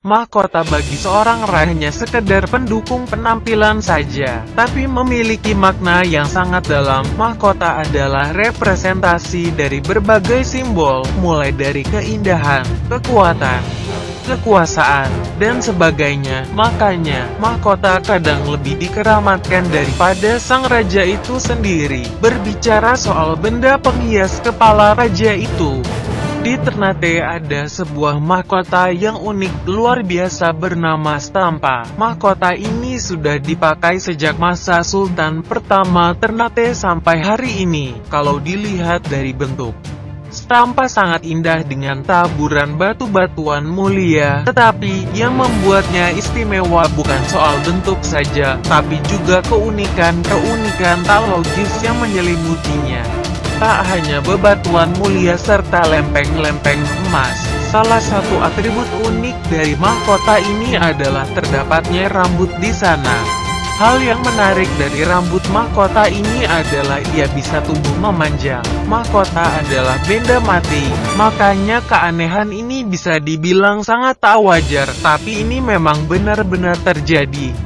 Mahkota bagi seorang raja hanya sekedar pendukung penampilan saja, tapi memiliki makna yang sangat dalam. Mahkota adalah representasi dari berbagai simbol, mulai dari keindahan, kekuatan, kekuasaan, dan sebagainya. Makanya, mahkota kadang lebih dikeramatkan daripada sang raja itu sendiri. Berbicara soal benda penghias kepala raja itu, di Ternate ada sebuah mahkota yang unik luar biasa bernama Stampa. Mahkota ini sudah dipakai sejak masa Sultan pertama Ternate sampai hari ini. Kalau dilihat dari bentuk, Stampa sangat indah dengan taburan batu-batuan mulia. Tetapi yang membuatnya istimewa bukan soal bentuk saja, tapi juga keunikan tak logis yang menyelimutinya. Tak hanya bebatuan mulia serta lempeng-lempeng emas, salah satu atribut unik dari mahkota ini adalah terdapatnya rambut di sana. Hal yang menarik dari rambut mahkota ini adalah ia bisa tumbuh memanjang. Mahkota adalah benda mati, makanya keanehan ini bisa dibilang sangat tak wajar, tapi ini memang benar-benar terjadi.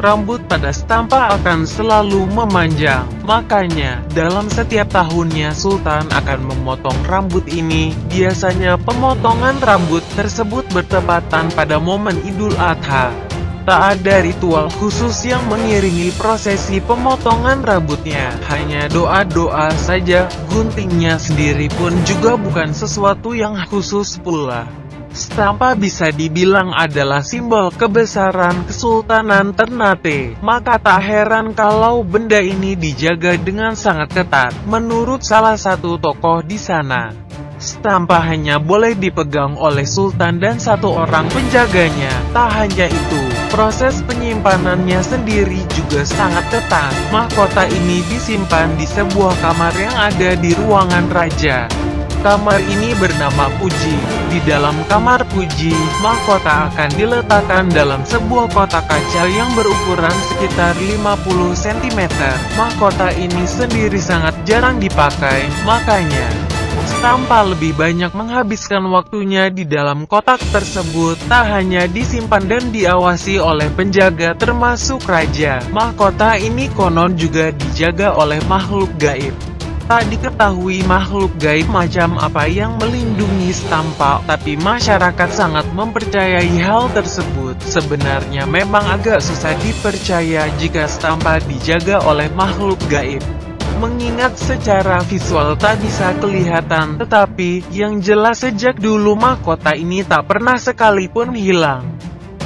Rambut pada Stampa akan selalu memanjang. Makanya, dalam setiap tahunnya Sultan akan memotong rambut ini. Biasanya pemotongan rambut tersebut bertepatan pada momen Idul Adha. Tak ada ritual khusus yang mengiringi prosesi pemotongan rambutnya. Hanya doa-doa saja. Guntingnya sendiri pun juga bukan sesuatu yang khusus pula. Stampa bisa dibilang adalah simbol kebesaran Kesultanan Ternate, maka tak heran kalau benda ini dijaga dengan sangat ketat. Menurut salah satu tokoh di sana, Stampa hanya boleh dipegang oleh Sultan dan satu orang penjaganya. Tak hanya itu, proses penyimpanannya sendiri juga sangat ketat. Mahkota ini disimpan di sebuah kamar yang ada di ruangan raja. Kamar ini bernama Puji. Di dalam kamar Puji, mahkota akan diletakkan dalam sebuah kotak kaca yang berukuran sekitar 50 cm. Mahkota ini sendiri sangat jarang dipakai, makanya Stampa lebih banyak menghabiskan waktunya di dalam kotak tersebut. Tak hanya disimpan dan diawasi oleh penjaga termasuk raja, mahkota ini konon juga dijaga oleh makhluk gaib. Tak diketahui makhluk gaib macam apa yang melindungi Stampa, tapi masyarakat sangat mempercayai hal tersebut. Sebenarnya memang agak susah dipercaya jika Stampa dijaga oleh makhluk gaib, mengingat secara visual tak bisa kelihatan. Tetapi, yang jelas sejak dulu mahkota ini tak pernah sekalipun hilang.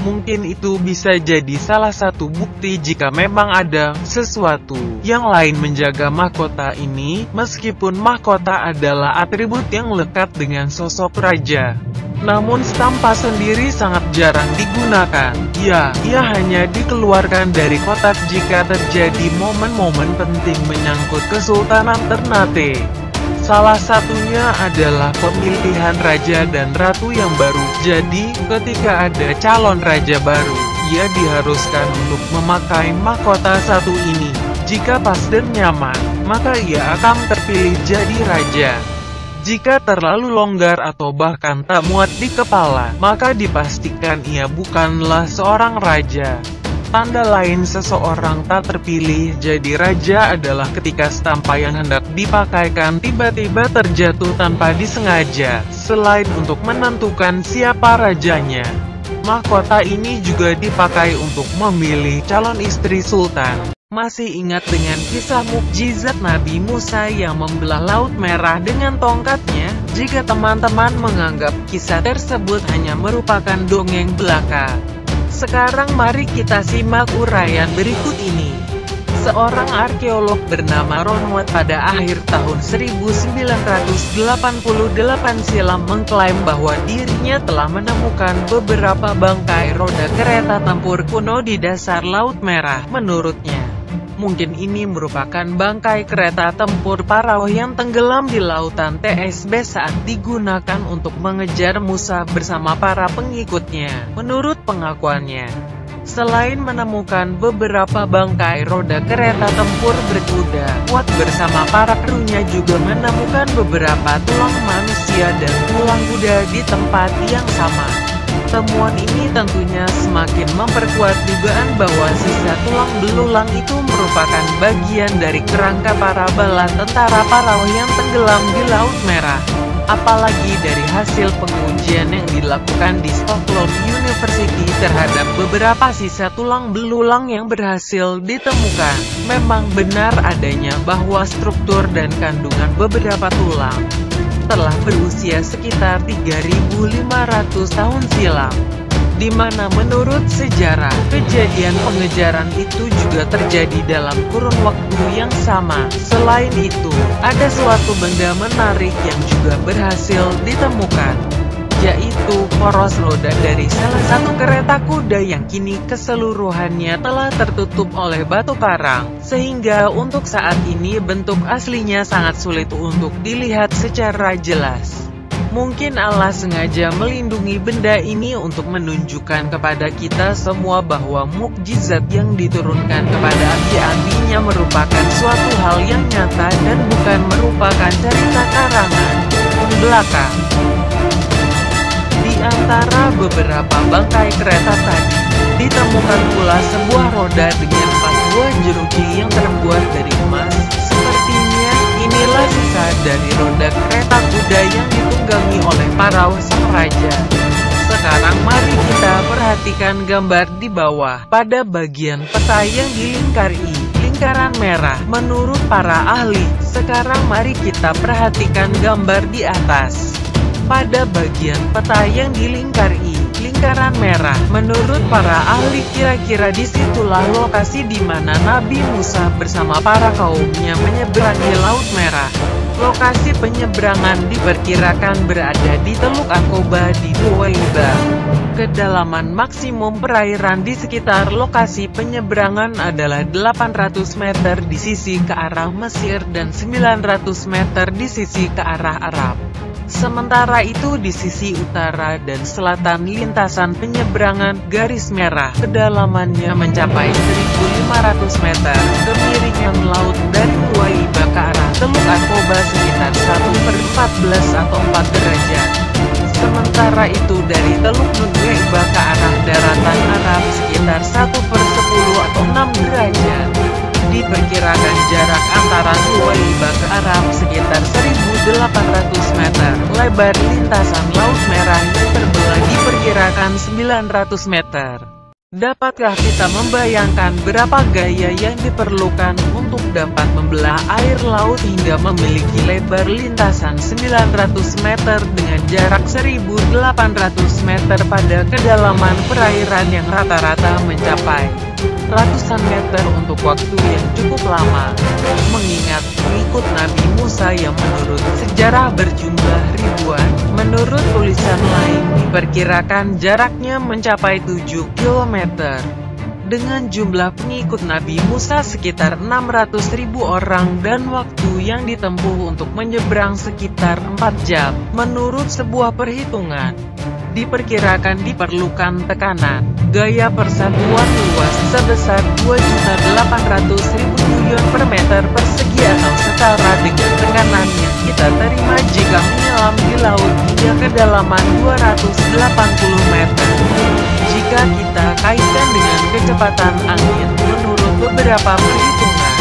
Mungkin itu bisa jadi salah satu bukti jika memang ada sesuatu yang lain menjaga mahkota ini, meskipun mahkota adalah atribut yang lekat dengan sosok raja. Namun Stampa sendiri sangat jarang digunakan. Ia hanya dikeluarkan dari kotak jika terjadi momen-momen penting menyangkut Kesultanan Ternate. Salah satunya adalah pemilihan raja dan ratu yang baru. Jadi, ketika ada calon raja baru, ia diharuskan untuk memakai mahkota satu ini. Jika pas dan nyaman, maka ia akan terpilih jadi raja. Jika terlalu longgar atau bahkan tak muat di kepala, maka dipastikan ia bukanlah seorang raja. Tanda lain seseorang tak terpilih jadi raja adalah ketika Stampa yang hendak dipakaikan tiba-tiba terjatuh tanpa disengaja. Selain untuk menentukan siapa rajanya, mahkota ini juga dipakai untuk memilih calon istri Sultan. Masih ingat dengan kisah mukjizat Nabi Musa yang membelah Laut Merah dengan tongkatnya? Jika teman-teman menganggap kisah tersebut hanya merupakan dongeng belaka, sekarang mari kita simak uraian berikut ini. Seorang arkeolog bernama Ronwat pada akhir tahun 1988 silam mengklaim bahwa dirinya telah menemukan beberapa bangkai roda kereta tempur kuno di dasar Laut Merah. Menurutnya, mungkin ini merupakan bangkai kereta tempur Parao yang tenggelam di lautan TSB saat digunakan untuk mengejar Musa bersama para pengikutnya. Menurut pengakuannya, selain menemukan beberapa bangkai roda kereta tempur berkuda, Wat bersama para krunya juga menemukan beberapa tulang manusia dan tulang kuda di tempat yang sama. Temuan ini tentunya semakin memperkuat dugaan bahwa sisa tulang belulang itu merupakan bagian dari kerangka para bala tentara Parao yang tenggelam di Laut Merah. Apalagi dari hasil pengujian yang dilakukan di Stockholm University terhadap beberapa sisa tulang belulang yang berhasil ditemukan, memang benar adanya bahwa struktur dan kandungan beberapa tulang telah berusia sekitar 3.500 tahun silam. Di mana menurut sejarah, kejadian pengejaran itu juga terjadi dalam kurun waktu yang sama. Selain itu, ada suatu benda menarik yang juga berhasil ditemukan, yaitu poros roda dari salah satu kereta kuda yang kini keseluruhannya telah tertutup oleh batu karang, sehingga untuk saat ini bentuk aslinya sangat sulit untuk dilihat secara jelas. Mungkin Allah sengaja melindungi benda ini untuk menunjukkan kepada kita semua bahwa mukjizat yang diturunkan kepada abi-abinya merupakan suatu hal yang nyata dan bukan merupakan cerita karangan belaka. Di antara beberapa bangkai kereta tadi, ditemukan pula sebuah roda dengan 4 buah jeruji yang terbuat dari emas. Sepertinya, inilah sisa dari roda kereta kuda yang ditunggangi oleh Parao sang raja. Sekarang mari kita perhatikan gambar di bawah. Pada bagian peta yang dilingkari lingkaran merah menurut para ahli. Sekarang mari kita perhatikan gambar di atas. Pada bagian peta yang dilingkari lingkaran merah, menurut para ahli kira-kira disitulah lokasi di mana Nabi Musa bersama para kaumnya menyeberangi Laut Merah. Lokasi penyeberangan diperkirakan berada di Teluk Aqaba di Duwaiba. Kedalaman maksimum perairan di sekitar lokasi penyeberangan adalah 800 meter di sisi ke arah Mesir dan 900 meter di sisi ke arah Arab. Sementara itu di sisi utara dan selatan lintasan penyeberangan garis merah kedalamannya mencapai 1.500 meter. Kemiringan laut dari Duwaiba ke arah Teluk Aqaba sekitar 1/14 atau 4 derajat. Sementara itu dari Teluk Duwaiba ke arah daratan Arab sekitar 1/10 atau 6 derajat. Diperkirakan jarak antara Duwaiba ke Arab sekitar 1.800 meter. Lebar lintasan Laut Merah yang terbelah diperkirakan 900 meter. Dapatkah kita membayangkan berapa gaya yang diperlukan untuk dapat membelah air laut hingga memiliki lebar lintasan 900 meter dengan jarak 1.800 meter pada kedalaman perairan yang rata-rata mencapai ratusan meter untuk waktu yang cukup lama. Mengingat pengikut Nabi Musa yang menurut sejarah berjumlah ribuan, menurut tulisan lain diperkirakan jaraknya mencapai 7 km. Dengan jumlah pengikut Nabi Musa sekitar 600.000 orang dan waktu yang ditempuh untuk menyeberang sekitar 4 jam, menurut sebuah perhitungan, diperkirakan diperlukan tekanan gaya persatuan luas sebesar 2.800.000 Newton per meter persegi atau setara dengan tekanan yang kita terima jika menyelam di laut hingga kedalaman 280 meter. Jika kita kaitkan dengan kecepatan angin menurut beberapa perhitungan,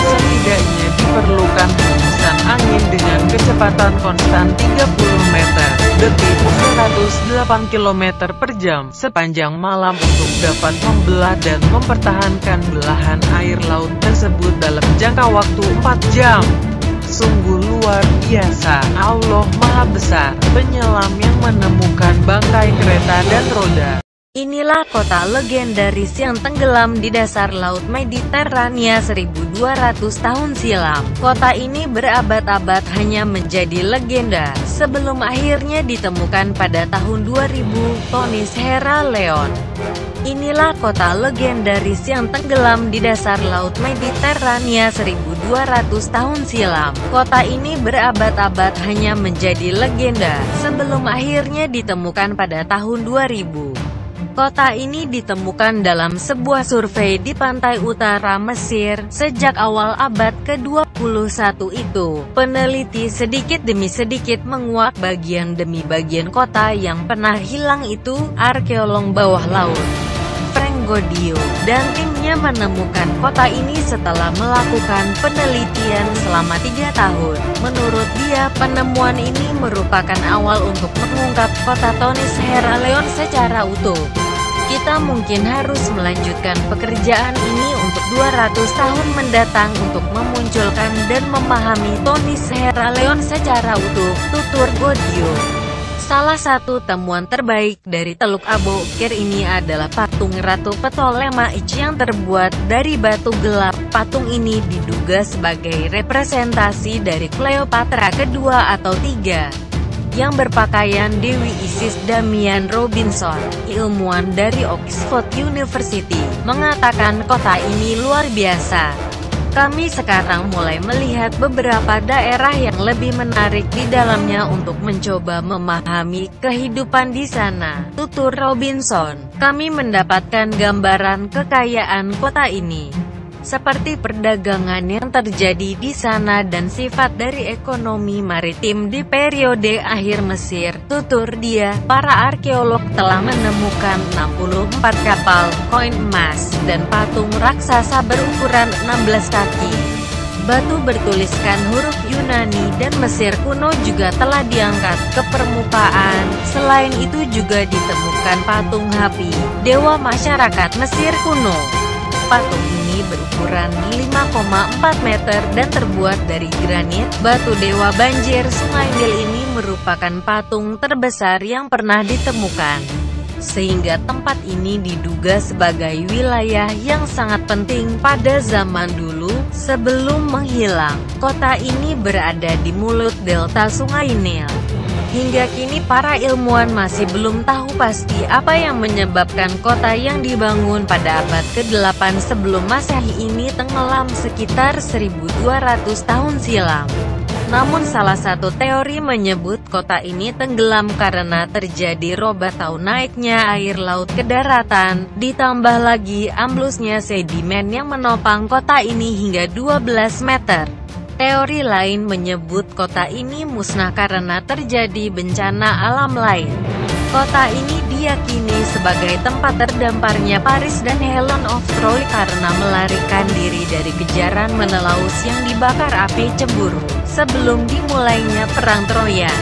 setidaknya diperlukan hembusan angin dengan kecepatan konstan 30 meter detik 108 km per jam sepanjang malam untuk dapat membelah dan mempertahankan belahan air laut tersebut dalam jangka waktu 4 jam. Sungguh luar biasa. Allah Maha Besar, penyelam yang menemukan bangkai kereta dan roda. Inilah kota legendaris yang tenggelam di dasar Laut Mediterania 1.200 tahun silam. Kota ini berabad-abad hanya menjadi legenda, sebelum akhirnya ditemukan pada tahun 2000, Tony Sierra Leone. Inilah kota legendaris yang tenggelam di dasar Laut Mediterania 1.200 tahun silam. Kota ini berabad-abad hanya menjadi legenda, sebelum akhirnya ditemukan pada tahun 2000. Kota ini ditemukan dalam sebuah survei di pantai utara Mesir, sejak awal abad ke-20. itu, peneliti sedikit demi sedikit menguak bagian demi bagian kota yang pernah hilang itu. Arkeolog bawah laut Frank Godio dan timnya menemukan kota ini setelah melakukan penelitian selama 3 tahun. Menurut dia, penemuan ini merupakan awal untuk mengungkap kota Tunis Heraleon secara utuh. Kita mungkin harus melanjutkan pekerjaan ini untuk 200 tahun mendatang untuk memunculkan dan memahami Tunis Heraleon secara utuh, tutur Godio. Salah satu temuan terbaik dari Teluk Abu Qir ini adalah patung Ratu Ptolemaic yang terbuat dari batu gelap. Patung ini diduga sebagai representasi dari Cleopatra kedua atau III, yang berpakaian Dewi Isis. Damian Robinson, ilmuwan dari Oxford University, mengatakan kota ini luar biasa. Kami sekarang mulai melihat beberapa daerah yang lebih menarik di dalamnya untuk mencoba memahami kehidupan di sana, tutur Robinson. Kami mendapatkan gambaran kekayaan kota ini, seperti perdagangan yang terjadi di sana dan sifat dari ekonomi maritim di periode akhir Mesir, tutur dia. Para arkeolog telah menemukan 64 kapal, koin emas, dan patung raksasa berukuran 16 kaki. Batu bertuliskan huruf Yunani dan Mesir kuno juga telah diangkat ke permukaan. Selain itu juga ditemukan patung Hapi, dewa masyarakat Mesir kuno. Patung ini berukuran 5,4 meter dan terbuat dari granit. Batu dewa banjir Sungai Nil ini merupakan patung terbesar yang pernah ditemukan, sehingga tempat ini diduga sebagai wilayah yang sangat penting pada zaman dulu. Sebelum menghilang, kota ini berada di mulut delta Sungai Nil. Hingga kini para ilmuwan masih belum tahu pasti apa yang menyebabkan kota yang dibangun pada abad ke-8 sebelum Masehi ini tenggelam sekitar 1200 tahun silam. Namun salah satu teori menyebut kota ini tenggelam karena terjadi rob atau naiknya air laut ke daratan, ditambah lagi amblusnya sedimen yang menopang kota ini hingga 12 meter. Teori lain menyebut kota ini musnah karena terjadi bencana alam lain. Kota ini diyakini sebagai tempat terdamparnya Paris dan Helen of Troy karena melarikan diri dari kejaran Menelaus yang dibakar api cemburu sebelum dimulainya Perang Troya.